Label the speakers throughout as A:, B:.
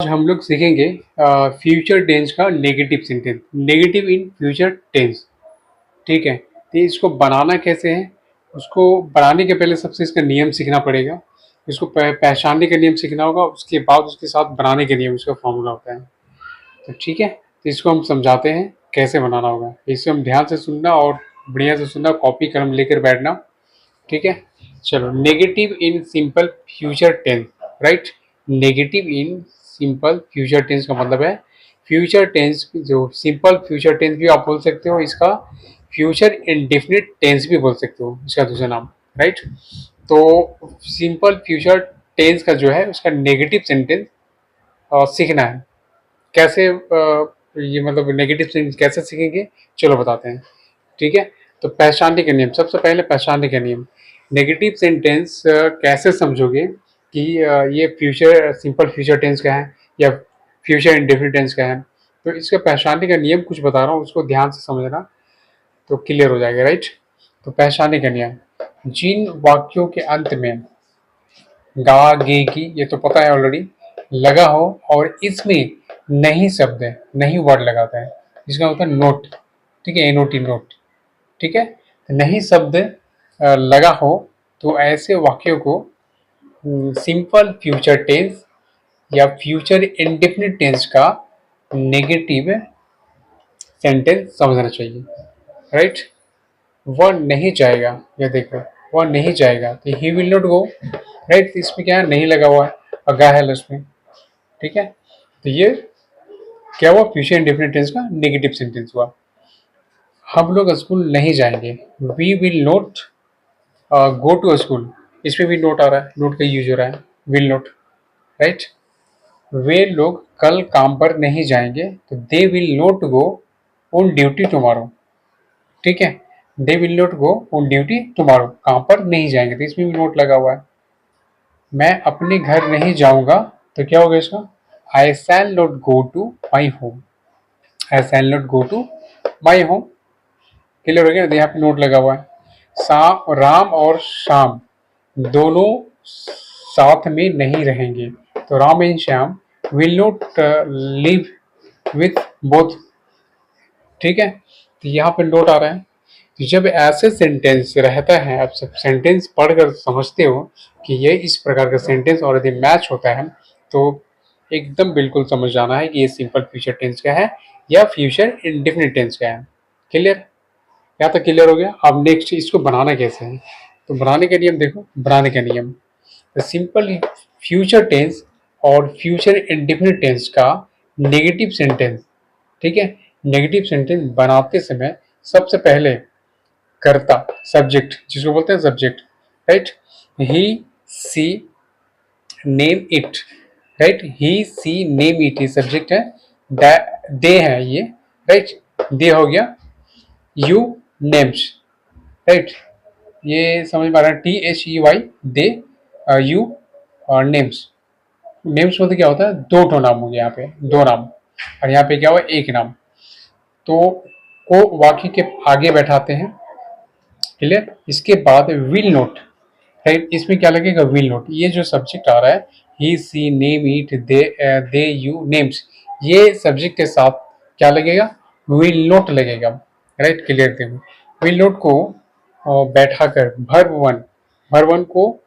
A: आज हम लोग सीखेंगे फ्यूचर टेंस का negative sentence, negative in future tense. ठीक है, तो इसको बनाना कैसे है, उसको बनाने के पहले सबसे इसका नियम सीखना पड़ेगा। इसको पहचानने का नियम सीखना होगा, उसके बाद उसके साथ बनाने के नियम, उसका फॉर्मूला होता है। तो ठीक है, तो इसको हम समझाते हैं कैसे बनाना होगा। इसे हम ध्यान से सुनना और बढ़िया से सुनना, कॉपी कलम लेकर बैठना। ठीक है, चलो। Negative in simple future tense, right. Negative in simple future tense का मतलब है फ्यूचर टेंस, जो सिंपल फ्यूचर टेंस भी आप बोल सकते हो, इसका फ्यूचर इंडेफिनिट टेंस भी बोल सकते हो, इसका दूसरा नाम, राइट। तो सिंपल फ्यूचर टेंस का जो है उसका नेगेटिव सेंटेंस सीखना है। कैसे ये मतलब नेगेटिव सेंटेंस कैसे सीखेंगे, चलो बताते हैं। ठीक है, तो पहचानने के नियम, सबसे पहले पहचानने के नियम। नेगेटिव सेंटेंस कैसे समझोगे कि ये फ्यूचर सिंपल फ्यूचर टेंस का है या फ्यूचर इंडेफिनिट टेंस का है, तो इसका पहचानने का नियम कुछ बता रहा हूँ, उसको ध्यान से समझना तो क्लियर हो जाएगा, राइट। तो पहचानने का नियम, जिन वाक्यों के अंत में गा गे की, ये तो पता है ऑलरेडी, लगा हो और इसमें नहीं शब्द है, नहीं वर्ड लगाता है, इसका होता है नोट। ठीक है, एनओटी नोट। ठीक है, तो नहीं शब्द लगा हो तो ऐसे वाक्यों को सिंपल फ्यूचर टेंस या फ्यूचर इंडेफिनिट टेंस का नेगेटिव सेंटेंस समझना चाहिए, राइट। वह नहीं जाएगा, ये देखो, वह नहीं जाएगा तो he will not go, right. इसमें क्या है, नहीं लगा हुआ है और गा है उसमें। ठीक है, तो ये क्या हुआ, फ्यूचर इंडेफिनिट टेंस का नेगेटिव सेंटेंस हुआ। हम लोग स्कूल नहीं जाएंगे, we will not go to school, इसमें भी नोट आ रहा है, नोट का यूज हो रहा है, विल नॉट, राइट। वे लोग कल काम पर नहीं जाएंगे तो they will not go on duty tomorrow. ठीक है, they will not go on duty tomorrow, काम पर नहीं जाएंगे, तो इसमें भी नोट लगा हुआ है। मैं अपने घर नहीं जाऊंगा तो क्या होगा इसका, I shall not go to my home, I shall not go to my home. Clear हो गया, यहाँ पे नोट लगा हुआ है। राम और श्याम दोनों साथ में नहीं रहेंगे, तो Ram and Shyam will not live with both. ठीक है, तो यहाँ पे नोट आ रहा है। तो जब ऐसे सेंटेंस रहता है, आप सब सेंटेंस पढ़कर समझते हो कि ये इस प्रकार का सेंटेंस और यदि मैच होता है तो एकदम बिल्कुल समझ जाना है कि ये सिंपल फ्यूचर टेंस का है या फ्यूचर इंडेफिनिट टेंस का है। क्लियर, या तो क्लियर हो गया। अब नेक्स्ट इसको बनाना कैसे है, तो बनाने का नियम देखो। बनाने का नियम, सिंपल फ्यूचर टेंस और फ्यूचर इंडेफिनिट टेंस का नेगेटिव सेंटेंस। ठीक है, नेगेटिव सेंटेंस बनाते समय सबसे पहले कर्ता, सब्जेक्ट जिसको बोलते हैं subject, right. He C name it, right. He C name it ये सब्जेक्ट है, दे है ये, राइट। दे हो गया, यू नेम्स, राइट। ये समझ में आ रहा है, THEY दे, यू और नेम्स। नेम्स मतलब क्या होता है, दो ठो नाम हो गया, यहाँ पे दो नाम, और यहाँ पे क्या हुआ, एक नाम। तो को वाक्य के आगे बैठाते हैं। क्लियर, इसके बाद विल नोट, राइट। इसमें क्या लगेगा, विल नोट। ये जो सब्जेक्ट आ रहा है, he C name it they you names, ये सब्जेक्ट के साथ क्या लगेगा, विल नोट लगेगा, राइट। क्लियर, देखो विल नोट को बैठाकर भर वन को,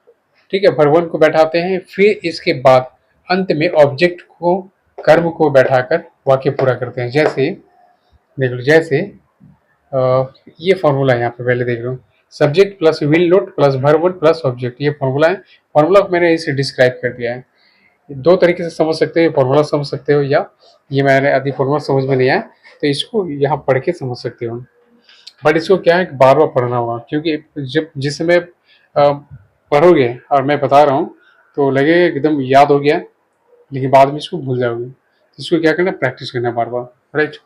A: ठीक है, भर वन को बैठाते हैं। फिर इसके बाद अंत में ऑब्जेक्ट को, कर्म को बैठाकर वाक्य पूरा करते हैं। जैसे देख लो, जैसे ये फॉर्मूला है यहाँ पे, पहले देख लो, subject plus will not plus verb plus object, ये फॉर्मूला है। फॉर्मूला को मैंने इसे डिस्क्राइब कर दिया है। दो तरीके से समझ सकते हो, फॉर्मूला समझ सकते हो, या ये मैंने अभी फॉर्मूला समझ में नहीं आया तो इसको यहाँ पढ़ के समझ सकते हो। बट इसको क्या है, बार बार पढ़ना होगा, क्योंकि जब जिस समय पढ़ोगे और मैं बता रहा हूँ तो लगेगा एकदम याद हो गया, लेकिन बाद में इसको भूल जाओगे। इसको क्या करना, प्रैक्टिस करना बार बार, राइट।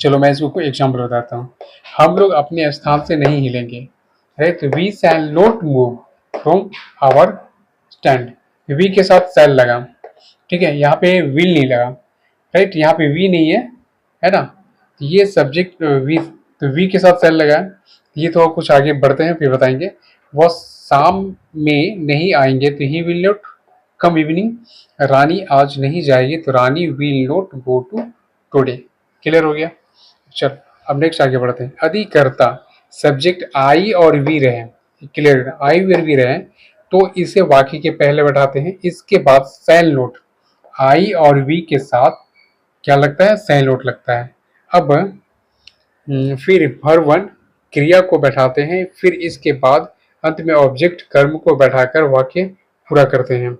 A: चलो मैं इसको कोई एग्जाम्पल बताता हूँ। हम लोग अपने स्थान से नहीं हिलेंगे, right. We shall not move from our stand, we के साथ शैल लगा, ठीक है। यहाँ पे विल नहीं लगा, राइट। यहाँ पे वी नहीं है ना। तो ये सब्जेक्ट वी, तो वी के साथ शैल लगा है। ये तो कुछ आगे बढ़ते हैं फिर बताएंगे। वह शाम में नहीं आएंगे तो he will not come evening, Rani आज नहीं जाएगी, तो Rani will not go to today. Clear हो गया। चल अब नेक्स्ट आगे बढ़ते हैं। अधिकर्ता सब्जेक्ट आई और वी रहे, क्लियर, आई और वी रहे, तो इसे वाक्य के पहले बैठाते हैं। इसके बाद सेल नोट, आई और वी के साथ क्या लगता है, सेल नोट लगता है। अब फिर भर वन क्रिया को बैठाते हैं, फिर इसके बाद अंत में ऑब्जेक्ट कर्म को बैठाकर वाक्य पूरा करते हैं।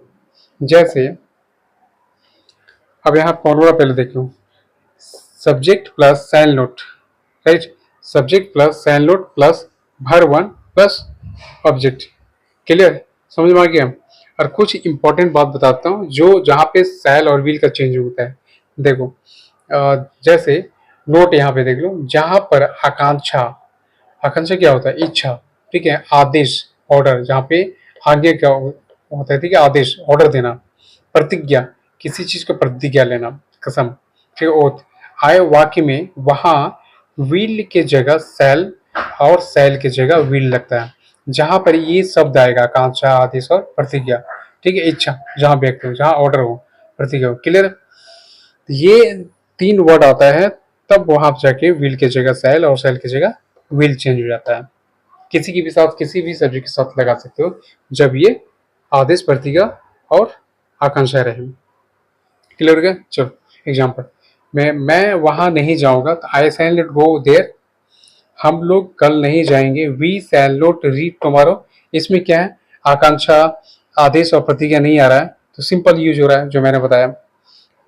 A: जैसे अब यहाँ फॉर्मूला पहले देख लो, subject plus shall not, right, subject plus shall not plus verb one plus object. Clear, समझ में आ गया। और कुछ इंपॉर्टेंट बात बताता हूँ जो जहाँ पे सेल और व्हील का चेंज होता है। देखो जैसे नोट यहाँ पे देख लो, जहाँ पर आकांक्षा, आकांक्षा क्या होता है, इच्छा, ठीक है, आदेश, ऑर्डर, जहाँ पे आगे क्या होता है, ठीक है, आदेश, ऑर्डर देना, प्रतिज्ञा, किसी चीज को प्रतिज्ञा लेना, कसम, ठीक है, ओथ, आए वाक्य में वहां विल के जगह सेल और सेल के जगह विल लगता है। जहां पर ये शब्द आएगा, आकांक्षा, आदेश और प्रतिज्ञा, ठीक है, इच्छा जहां व्यक्त हो, जहां ऑर्डर हो, प्रतिज्ञा हो, क्लियर, ये तीन वर्ड आता है, तब वहां जाके विल के जगह सेल और सेल की जगह विल चेंज हो जाता है। किसी के भी साथ, किसी भी सब्जेक्ट के साथ लगा सकते हो जब ये आदेश, प्रतिज्ञा और आकांक्षा रहे। क्लियर हो गया। चलो एग्जाम्पल, मैं वहां नहीं जाऊंगा, तो आई शैल नॉट गो देयर, हम लोग कल नहीं जाएंगे, we shall not read tomorrow. इसमें क्या है, आकांक्षा, आदेश और प्रतिज्ञा नहीं आ रहा है, तो सिंपल यूज हो रहा है जो मैंने बताया,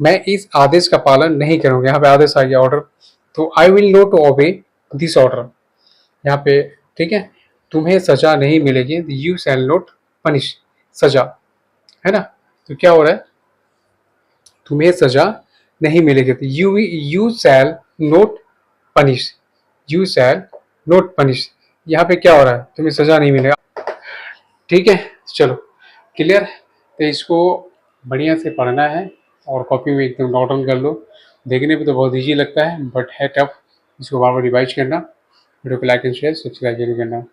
A: मैं इस आदेश का पालन नहीं करूंगा। यहाँ पे आदेश आ गया, ऑर्डर, तो I will not obey this order, यहाँ पे, ठीक है, तुम्हें सजा नहीं मिलेगी, यू शैल नॉट पनिश, सजा, है ना, तो क्या हो रहा है, तुम्हें सजा नहीं मिलेगी, तो you shall not punish, you shall not punish, यहाँ पे क्या हो रहा है, तुम्हें सजा नहीं मिलेगा, ठीक है। चलो क्लियर, तो इसको बढ़िया से पढ़ना है और कॉपी में एकदम नोट डाउन कर लो। देखने में तो बहुत ईजी लगता है बट है टफ, इसको बार बार रिवाइज करना, वीडियो को लाइक एंड शेयर, सब्सक्राइब जरूर करना।